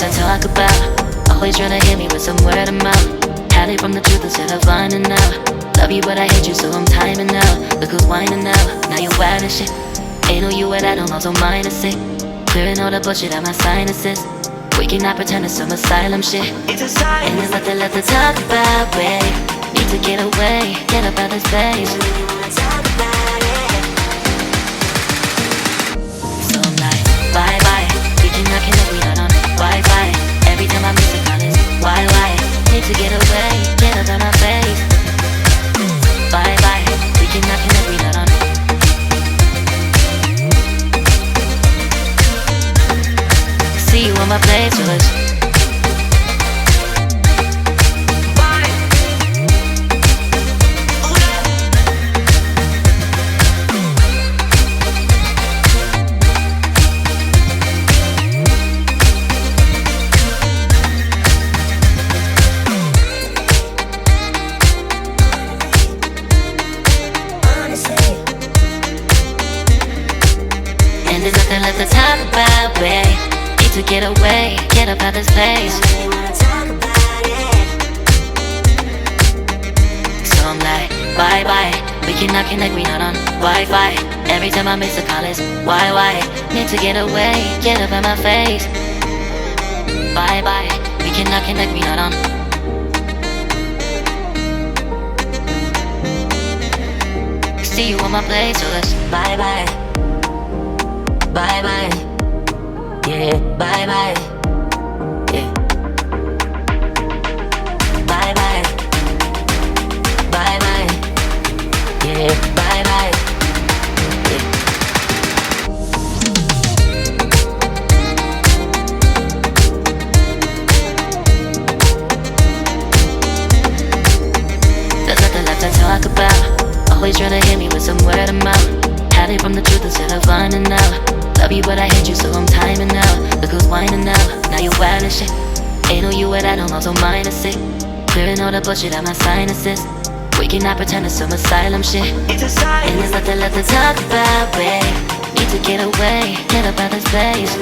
lot to talk about. Always trying to hit me with some word of mouth. Hide from the truth instead of finding out. Love you but I hate you so I'm timing out. Look who's whining now, now you wild and shit. Ain't no you at I don't know, so mine is sick. Clearing all the bullshit out my sinuses. We cannot pretend it's some asylum shit. It's a sign. And there's nothing left to talk about, babe. Need to get away, get up out of this place. So I'm like, bye bye. We cannot connect, we not on Wi-Fi. Every time I miss a call it's why? Need to get away, get up out my face. Bye bye. We cannot connect, we not on. See you on my playlist. And there's nothing left to talk about, babe. Need to get away, get up out this place. So I'm like, bye bye. We cannot connect, we not on Wi-Fi. Every time I miss a call it's why? Need to get away, get up out my face. Bye bye. We cannot connect, we not on. See you on my place, so let's bye bye. Bye bye, yeah, bye bye, yeah. Bye bye, bye bye, yeah, bye bye, yeah. There's nothing left to talk about. Always trying to hit me with some word of mouth. Hide from the truth instead of finding out. Love you but I hate you so I'm timing out. Look who's whining now, now you wild and shit. Ain't no you at I don't know, so mine is sick. Clearing all the bullshit out my sinuses. We cannot pretend it's some asylum shit. It's a sign. And there's nothing left to talk about, babe. Need to get away, get up out this place.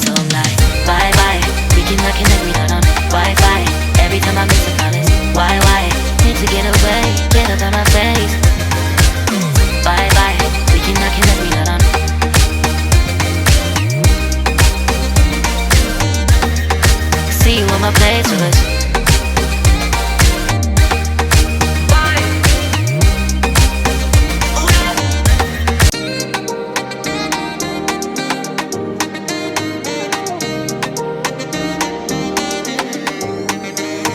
So I'm like, bye bye. We cannot connect, we not on Wi-Fi. Every time I miss a call it's why? Need to get away, get up out my face. Bye bye, we cannot connect, we not on. See you on my playlist.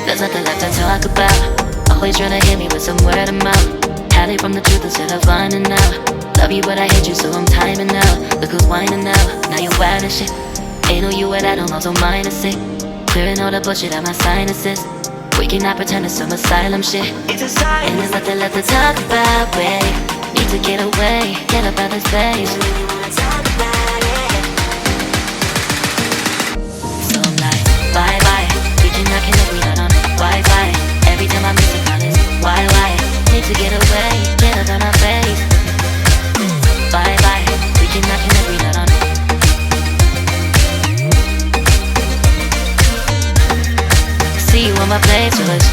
There's nothing left to talk about. Always trying to hit me with some word of mouth. Hide from the truth instead of finding out. Love you but I hate you so I'm timing out. Look who's whining now, now you wild and shit. Ain't no you at I don't know, so mine is sick. Clearing all the bullshit out my sinuses. We cannot pretend it's some asylum shit. It's a sign. And there's nothing left to talk about, babe. Need to get away, get up out this place. So I'm like, bye bye. We cannot connect, we not on Wi-Fi. Every time I miss a call it's why? Need to get away, get up out my face. Bye bye, we cannot connect, we not on. See you on my playlist.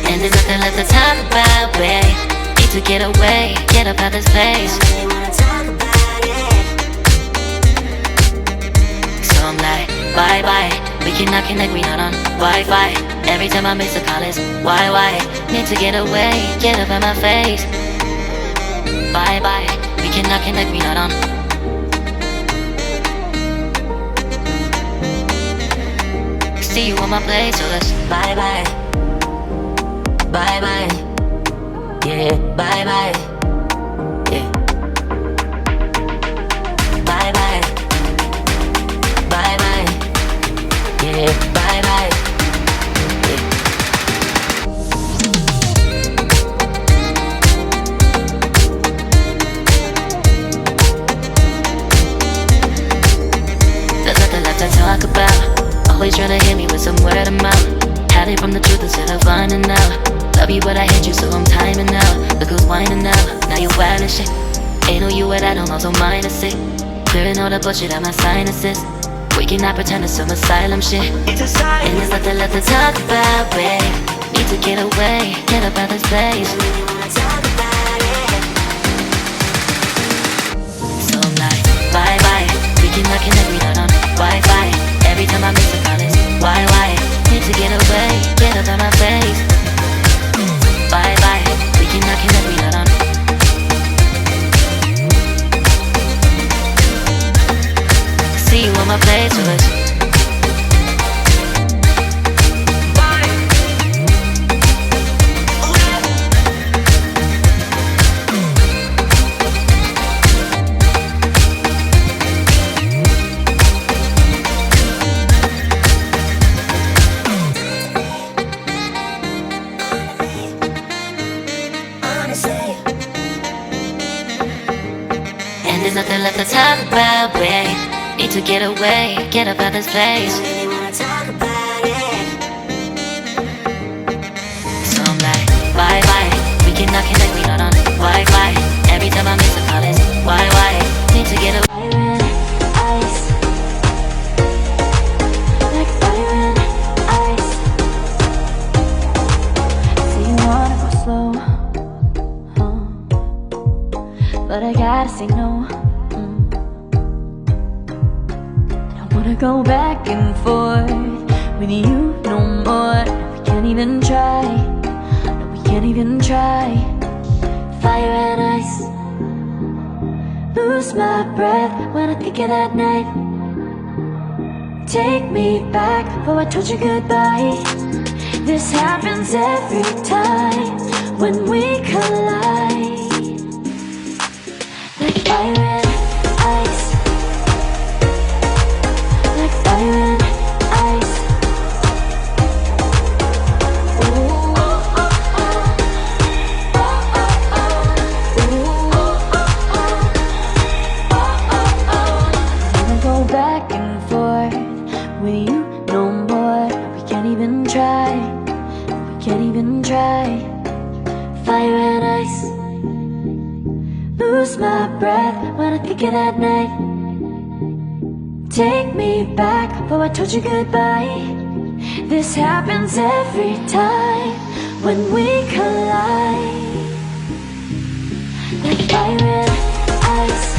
And there's nothing left to talk about, babe. Need to get away, get up out this place. So I'm like, bye bye. We cannot connect, we not on Wi-Fi. Every time I miss a call it's why? Need to get away, get up out my face. Bye bye. We cannot connect, we not on. See you on my place, so let's bye bye. Bye bye, yeah, bye bye, yeah. Bye bye, bye bye, yeah, bye bye. whining out. Now you wild and shit. Ain't no you at I don't also mind a sick. Clearing all the bullshit out my sinuses. We cannot pretend it's some asylum shit. And there's nothing left to talk about, babe. Need to get away, get up out this place. So I'm like, bye bye. We cannot connect, we not on Wi-Fi. Every time I miss a call it's why? Need to get away, get up out my face. Bye bye. We cannot connect, we not on. See you on my place with us. And there's nothing left to talk about, babe. Need to get away, get up out this place. Really wanna talk about it. So I'm like, bye bye. We cannot connect, we not on Wi-Fi. Every time I miss a call it's why? Need to get away. Ice, like fire and ice. Say you wanna go slow, but I gotta say no. Wanna go back and forth with you no more. We can't even try. No, we can't even try. Fire and ice. Lose my breath when I think of that night. Take me back before I told you goodbye. This happens every time when we collide. Like fire and ice. Fire and ice. Ooh. Wanna go back and forth with you no more. We can't even try. We can't even try. Fire and ice. Lose my breath when I think of that night. Take me back before I told you goodbye. This happens every time when we collide. Like fire and ice.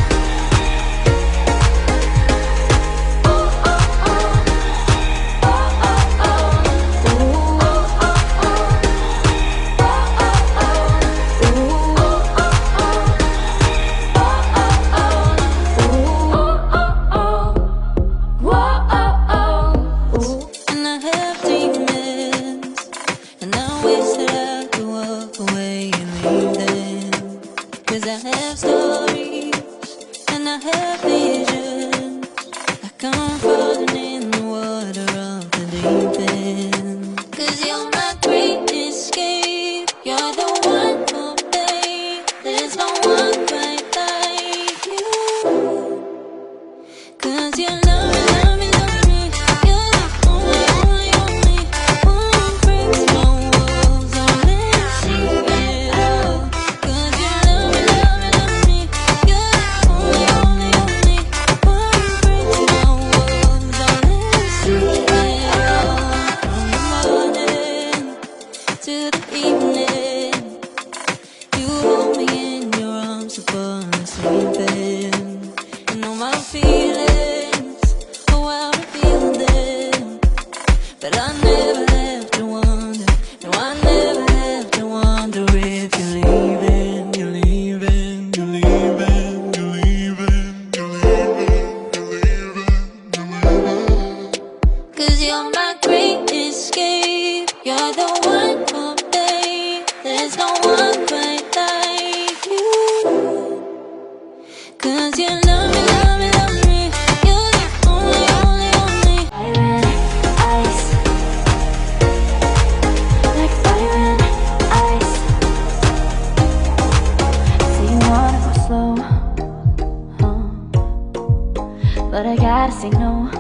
but I gotta say no.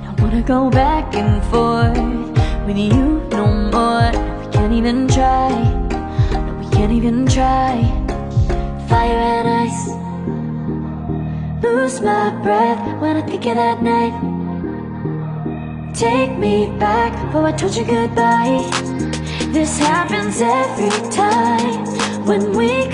Don't wanna go back and forth with you no more. We can't can't even try. No, we can't even try. Fire and ice. Lose my breath when I think of that night. Take me back before I told you goodbye. This happens every time when we